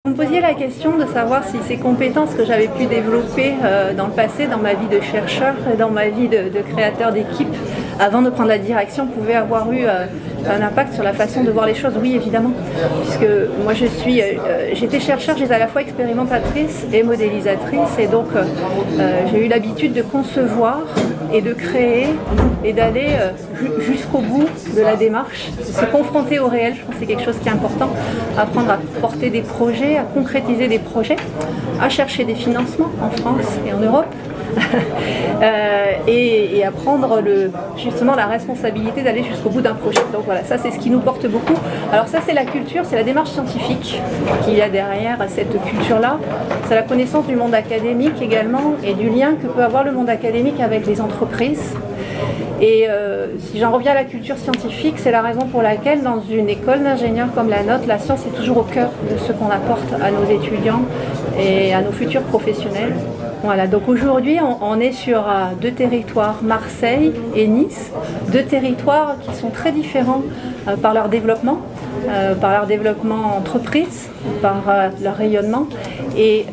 Vous me posiez la question de savoir si ces compétences que j'avais pu développer dans le passé, dans ma vie de chercheur et dans ma vie de créateur d'équipe, avant de prendre la direction, pouvaient avoir eu un impact sur la façon de voir les choses. Oui, évidemment, puisque moi j'étais chercheur, j'étais à la fois expérimentatrice et modélisatrice, et donc j'ai eu l'habitude de concevoir et de créer et d'aller jusqu'au bout de la démarche, se confronter au réel. Je pense que c'est quelque chose qui est important, apprendre à porter des projets, à concrétiser des projets, à chercher des financements en France et en Europe. Et à prendre justement la responsabilité d'aller jusqu'au bout d'un projet. Donc voilà, ça c'est ce qui nous porte beaucoup. Alors ça c'est la culture, c'est la démarche scientifique qu'il y a derrière cette culture-là. C'est la connaissance du monde académique également et du lien que peut avoir le monde académique avec les entreprises. Et si j'en reviens à la culture scientifique, c'est la raison pour laquelle dans une école d'ingénieurs comme la nôtre, la science est toujours au cœur de ce qu'on apporte à nos étudiants et à nos futurs professionnels. Voilà, donc aujourd'hui on est sur deux territoires, Marseille et Nice, deux territoires qui sont très différents par leur développement entreprise, par leur rayonnement. Et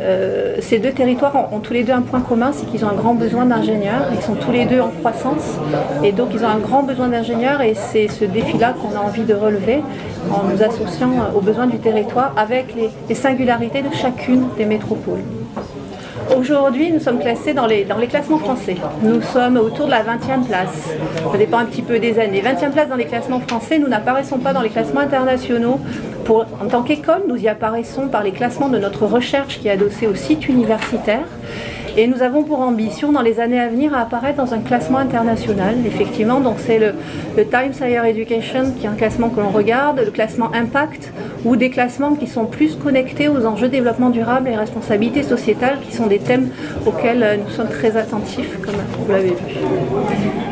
ces deux territoires ont tous les deux un point commun, c'est qu'ils ont un grand besoin d'ingénieurs, ils sont tous les deux en croissance et donc ils ont un grand besoin d'ingénieurs et c'est ce défi-là qu'on a envie de relever en nous associant aux besoins du territoire avec les singularités de chacune des métropoles. Aujourd'hui, nous sommes classés dans les classements français. Nous sommes autour de la 20e place. Ça dépend un petit peu des années. 20e place dans les classements français, nous n'apparaissons pas dans les classements internationaux. En tant qu'école, nous y apparaissons par les classements de notre recherche qui est adossée au site universitaire. Et nous avons pour ambition, dans les années à venir, à apparaître dans un classement international, effectivement. Donc c'est le Times Higher Education, qui est un classement que l'on regarde, le classement Impact, ou des classements qui sont plus connectés aux enjeux de développement durable et responsabilité sociétale, qui sont des thèmes auxquels nous sommes très attentifs, comme vous l'avez vu.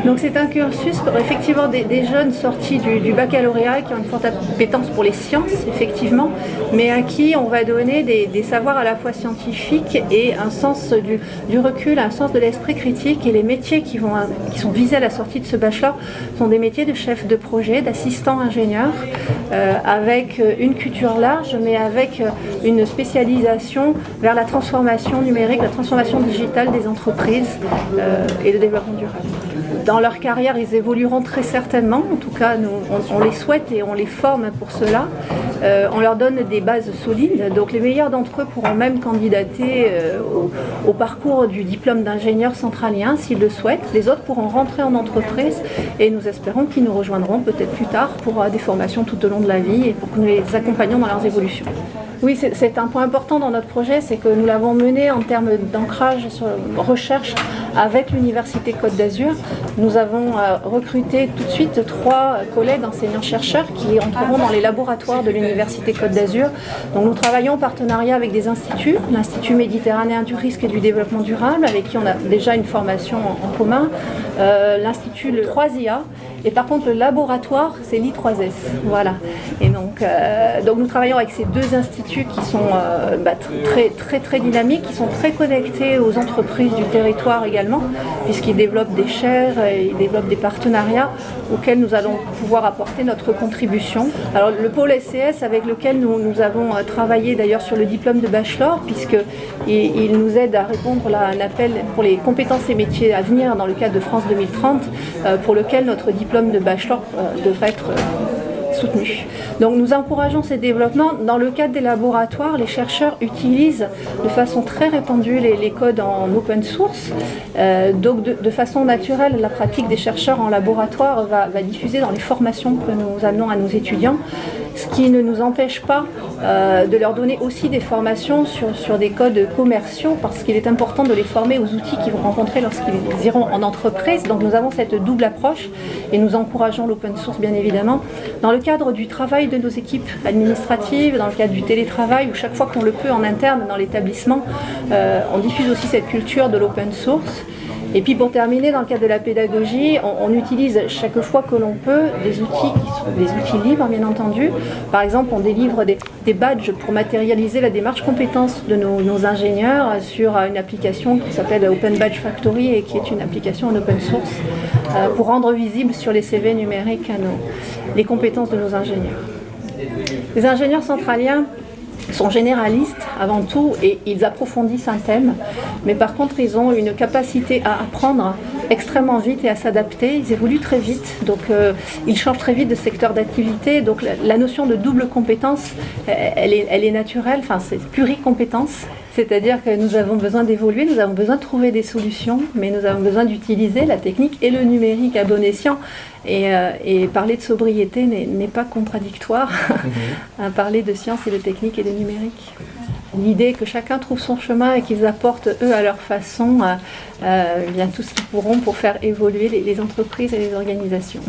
Donc c'est un cursus pour effectivement des jeunes sortis du baccalauréat qui ont une forte appétence pour les sciences, effectivement, mais à qui on va donner des savoirs à la fois scientifiques et un sens du recul, un sens de l'esprit critique. Et les métiers qui sont visés à la sortie de ce bachelor sont des métiers de chef de projet, d'assistant ingénieur, avec une culture large, mais avec une spécialisation vers la transformation numérique, la transformation digitale des entreprises et le développement durable. Dans leur carrière, ils évolueront très certainement, en tout cas on les souhaite et on les forme pour cela. On leur donne des bases solides, donc les meilleurs d'entre eux pourront même candidater au parcours du diplôme d'ingénieur centralien s'ils le souhaitent. Les autres pourront rentrer en entreprise et nous espérons qu'ils nous rejoindront peut-être plus tard pour des formations tout au long de la vie et pour que nous les accompagnions dans leurs évolutions. Oui, c'est un point important dans notre projet, c'est que nous l'avons mené en termes d'ancrage sur recherche avec l'Université Côte d'Azur. Nous avons recruté tout de suite 3 collègues enseignants-chercheurs qui entreront dans les laboratoires de l'Université Côte d'Azur. Donc nous travaillons en partenariat avec des instituts, l'Institut méditerranéen du risque et du développement durable, avec qui on a déjà une formation en commun, l'Institut le 3IA, et par contre le laboratoire c'est l'I3S. Voilà. Et donc nous travaillons avec ces 2 instituts qui sont très dynamiques, qui sont très connectés aux entreprises du territoire également, puisqu'ils développent des chaires, et ils développent des partenariats auxquels nous allons pouvoir apporter notre contribution. Alors le pôle SCS avec lequel nous avons travaillé d'ailleurs sur le diplôme de bachelor, puisqu'il nous aide à répondre à un appel pour les compétences et métiers à venir dans le cadre de France 2030, pour lequel notre diplôme de bachelor devrait être soutenu. Donc nous encourageons ces développements. Dans le cadre des laboratoires, les chercheurs utilisent de façon très répandue les codes en open source. Donc de façon naturelle, la pratique des chercheurs en laboratoire va diffuser dans les formations que nous amenons à nos étudiants, ce qui ne nous empêche pas de leur donner aussi des formations sur des codes commerciaux, parce qu'il est important de les former aux outils qu'ils vont rencontrer lorsqu'ils iront en entreprise. Donc nous avons cette double approche et nous encourageons l'open source bien évidemment. Dans le cadre du travail de nos équipes administratives, dans le cadre du télétravail, où chaque fois qu'on le peut en interne dans l'établissement, on diffuse aussi cette culture de l'open source. Et puis pour terminer, dans le cadre de la pédagogie, on utilise chaque fois que l'on peut des outils qui sont des outils libres, bien entendu. Par exemple, on délivre des badges pour matérialiser la démarche compétences de nos ingénieurs sur une application qui s'appelle Open Badge Factory et qui est une application en open source pour rendre visible sur les CV numériques les compétences de nos ingénieurs. Les ingénieurs centraliens sont généralistes avant tout et ils approfondissent un thème, mais par contre ils ont une capacité à apprendre extrêmement vite et à s'adapter. Ils évoluent très vite, donc ils changent très vite de secteur d'activité. Donc la notion de double compétence, elle est naturelle, enfin c'est pluricompétence. C'est-à-dire que nous avons besoin d'évoluer, nous avons besoin de trouver des solutions, mais nous avons besoin d'utiliser la technique et le numérique à bon escient. Et parler de sobriété n'est pas contradictoire à parler de science et de technique et de numérique. L'idée est que chacun trouve son chemin et qu'ils apportent, eux, à leur façon, bien tout ce qu'ils pourront pour faire évoluer les entreprises et les organisations.